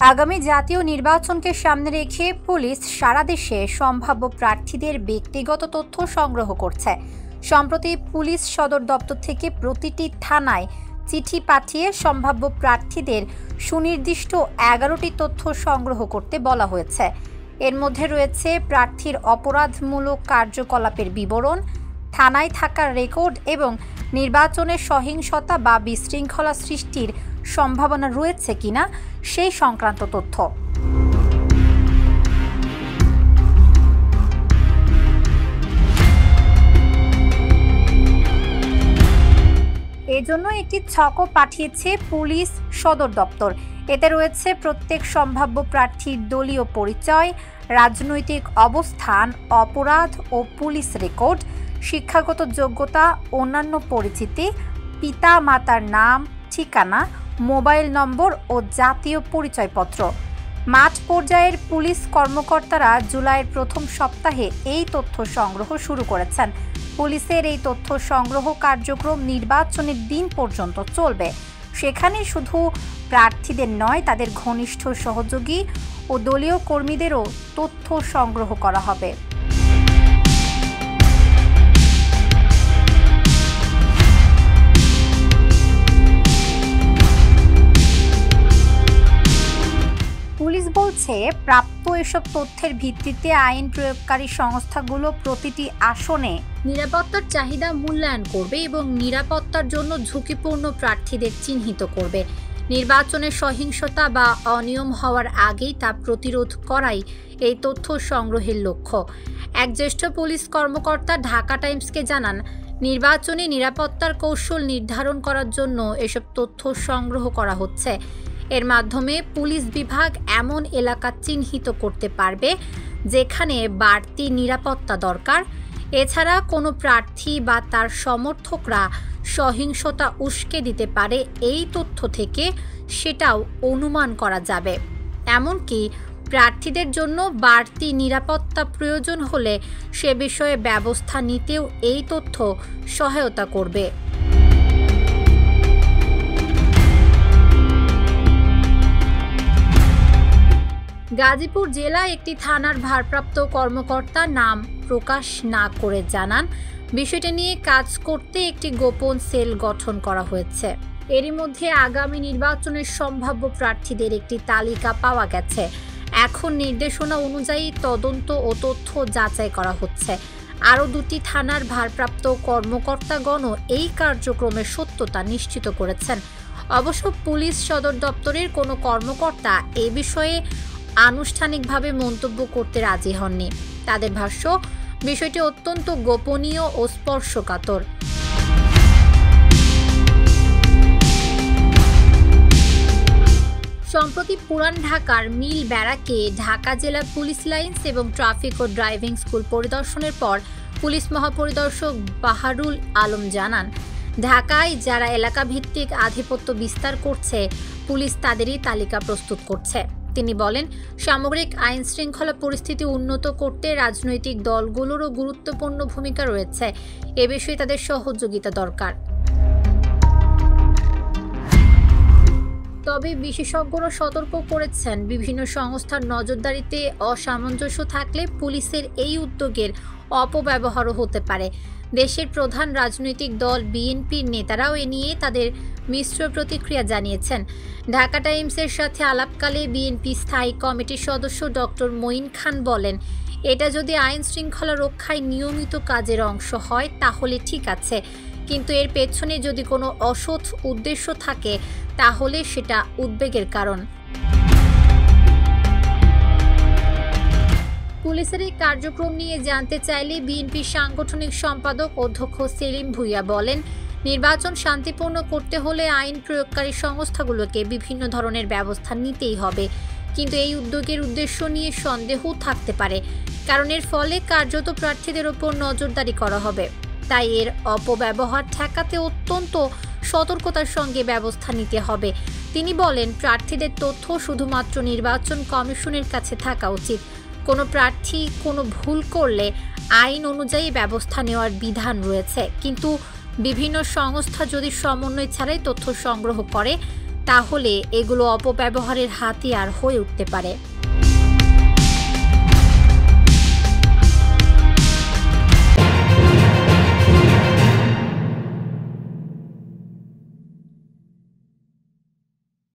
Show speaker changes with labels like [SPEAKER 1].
[SPEAKER 1] আগামী জাতীয় নির্বাচনকে সামনে রেখে পুলিশ সারা দেশে সম্ভাব্য প্রার্থীদের ব্যক্তিগত তথ্য সংগ্রহ করছে। সম্প্রতি পুলিশ সদর দপ্তর থেকে প্রতিটি থানায় চিঠি পাঠিয়ে সম্ভাব্য প্রার্থীদের সুনির্দিষ্ট 11টি তথ্য সংগ্রহ করতে বলা হয়েছে। এর মধ্যে রয়েছে প্রার্থীর অপরাধমূলক কার্যকলাপের বিবরণ, থানায় থাকার রেকর্ড এবং নির্বাচনের সহিংসতা বা বিশৃঙ্খলা সৃষ্টির সম্ভাবনা রয়েছে কিনা সেই সংক্রান্ত তথ্য। এজন্য একটি ছকও পাঠিয়েছে পুলিশ সদর দপ্তর। এতে রয়েছে প্রত্যেক সম্ভাব্য প্রার্থীর দলীয় পরিচয়, রাজনৈতিক অবস্থান, অপরাধ ও পুলিশ রেকর্ড, শিক্ষাগত যোগ্যতা, অন্যান্য পরিচিতি, পিতা মাতার নাম, ঠিকানা, মোবাইল নম্বর ও জাতীয় পরিচয়পত্র। মাঠ পর্যায়ের পুলিশ কর্মকর্তারা জুলাইয়ের প্রথম সপ্তাহে এই তথ্য সংগ্রহ শুরু করেছেন। পুলিশের এই তথ্য সংগ্রহ কার্যক্রম নির্বাচনের দিন পর্যন্ত চলবে। সেখানে শুধু প্রার্থীদের নয়, তাদের ঘনিষ্ঠ সহযোগী ও দলীয় কর্মীদেরও তথ্য সংগ্রহ করা হবে। পুলিশ বলছে, প্রাপ্ত এসব তথ্যের ভিত্তিতে আইন প্রয়োগকারী সংস্থাগুলো প্রতিটি আসনে নিরাপত্তার চাহিদা মূল্যায়ন করবে এবং নিরাপত্তার জন্য ঝুঁকিপূর্ণ প্রার্থীদের চিহ্নিত করবে। নির্বাচনের সহিংসতা বা অনিয়ম হওয়ার আগেই তা প্রতিরোধ করাই এই তথ্য সংগ্রহের লক্ষ্য। এক জ্যেষ্ঠ পুলিশ কর্মকর্তা ঢাকা টাইমসকে জানান, নির্বাচনী নিরাপত্তার কৌশল নির্ধারণ করার জন্য এসব তথ্য সংগ্রহ করা হচ্ছে। এর মাধ্যমে পুলিশ বিভাগ এমন এলাকা চিহ্নিত করতে পারবে যেখানে বাড়তি নিরাপত্তা দরকার। এছাড়া কোনো প্রার্থী বা তার সমর্থকরা সহিংসতা উস্কে দিতে পারে এই তথ্য থেকে সেটাও অনুমান করা যাবে। এমনকি প্রার্থীদের জন্য বাড়তি নিরাপত্তা প্রয়োজন হলে সে বিষয়ে ব্যবস্থা নিতেও এই তথ্য সহায়তা করবে। গাজীপুর জেলা একটি থানার ভারপ্রাপ্ত কর্মকর্তা নাম প্রকাশ না করে জানান, বিষয়টি নিয়ে কাজ করতে একটি গোপন সেল গঠন করা হয়েছে। এরই মধ্যে আগামী নির্বাচনের সম্ভাব্য প্রার্থীদের একটি তালিকা পাওয়া গেছে। এখন নির্দেশনা অনুযায়ী তদন্ত ও তথ্য যাচাই করা হচ্ছে। আরও 2টি থানার ভারপ্রাপ্ত কর্মকর্তাগণও এই কার্যক্রমের সত্যতা নিশ্চিত করেছেন। অবশ্য পুলিশ সদর দপ্তরের কোনো কর্মকর্তা এ বিষয়ে আনুষ্ঠানিকভাবে মন্তব্য করতে রাজি হননি। তাদের ভাষ্য, বিষয়টি অত্যন্ত গোপনীয় ও স্পর্শকাতর। সম্প্রতি পুরান ঢাকার মিল ব্যারাকে ঢাকা জেলা পুলিশ লাইন্স এবং ট্রাফিক ও ড্রাইভিং স্কুল পরিদর্শনের পর পুলিশ মহাপরিদর্শক বাহারুল আলম জানান, ঢাকায় যারা এলাকা ভিত্তিক আধিপত্য বিস্তার করছে, পুলিশ তাদেরই তালিকা প্রস্তুত করছে। তিনি বলেন, সামগ্রিক আইন শৃঙ্খলা পরিস্থিতি উন্নত করতে রাজনৈতিক দলগুলোরও গুরুত্বপূর্ণ ভূমিকা রয়েছে। এ বিষয়ে তাদের সহযোগিতা দরকার। তবে বিশেষজ্ঞরা সতর্ক করেছেন, বিভিন্ন সংস্থার নজরদারিতে অসামঞ্জস্য থাকলে পুলিশের এই উদ্যোগের অপব্যবহারও হতে পারে। দেশের প্রধান রাজনৈতিক দল বিএনপির নেতারাও এ নিয়ে তাদের মিশ্র প্রতিক্রিয়া জানিয়েছেন। ঢাকা টাইমসের সাথে আলাপকালে বিএনপি স্থায়ী কমিটির সদস্য ডক্টর মঈন খান বলেন, এটা যদি আইন শৃঙ্খলা রক্ষায় নিয়মিত কাজের অংশ হয় তাহলে ঠিক আছে, কিন্তু এর পেছনে যদি কোনো অসৎ উদ্দেশ্য থাকে তাহলে সেটা উদ্বেগের কারণ। পুলিশের এই কার্যক্রম নিয়ে জানতে চাইলে বিএনপির সাংগঠনিক সম্পাদক অধ্যক্ষ সেলিম ভুইয়া বলেন, নির্বাচন শান্তিপূর্ণ করতে হলে আইন প্রয়োগকারী সংস্থাগুলোকে বিভিন্ন ধরনের ব্যবস্থা নিতেই হবে, কিন্তু এই উদ্যোগের উদ্দেশ্য নিয়ে সন্দেহও থাকতে পারে, কারণ এর ফলে কার্যত প্রার্থীদের ওপর নজরদারি করা হবে। তাই এর অপব্যবহার ঠেকাতে অত্যন্ত সতর্কতার সঙ্গে ব্যবস্থা নিতে হবে। তিনি বলেন, প্রার্থীদের তথ্য শুধুমাত্র নির্বাচন কমিশনের কাছে থাকা উচিত। কোনো প্রার্থী কোনো ভুল করলে আইন অনুযায়ী ব্যবস্থা নেওয়ার বিধান রয়েছে, কিন্তু বিভিন্ন সংস্থা যদি সমন্বয় ছাড়াই তথ্য সংগ্রহ করে তাহলে এগুলো অপব্যবহারের হাতিয়ার হয়ে উঠতে পারে।